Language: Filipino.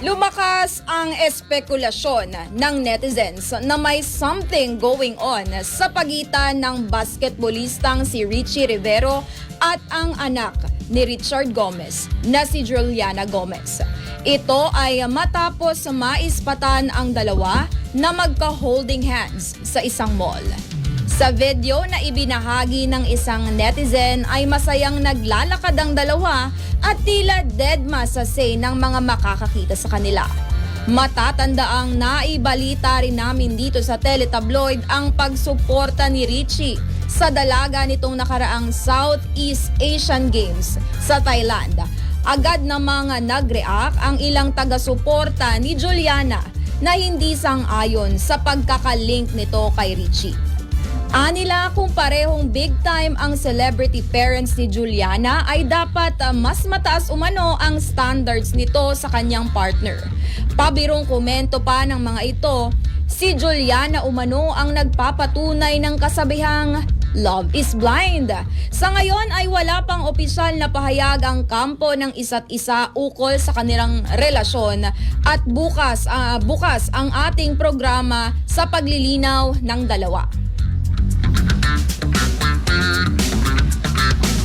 Lumakas ang espekulasyon ng netizens na may something going on sa pagitan ng basketballistang si Richie Rivero at ang anak ni Richard Gomez na si Juliana Gomez. Ito ay matapos maispatan ang dalawa na magka-holding hands sa isang mall. Sa video na ibinahagi ng isang netizen ay masayang naglalakad ang dalawa at tila deadma sa say ng mga makakakita sa kanila. Matatandaang naibalita rin namin dito sa teletabloid ang pagsuporta ni Richie sa dalaga nitong nakaraang Southeast Asian Games sa Thailand. Agad namang nag-react ang ilang taga-suporta ni Juliana na hindi sang-ayon sa pagkakalink nito kay Richie. Anila kung parehong big time ang celebrity parents ni Juliana ay dapat mas mataas umano ang standards nito sa kanyang partner. Pabirong komento pa ng mga ito, si Juliana umano ang nagpapatunay ng kasabihang love is blind. Sa ngayon ay wala pang opisyal na pahayag ang kampo ng isa't isa ukol sa kanilang relasyon at bukas ang ating programa sa paglilinaw ng dalawa.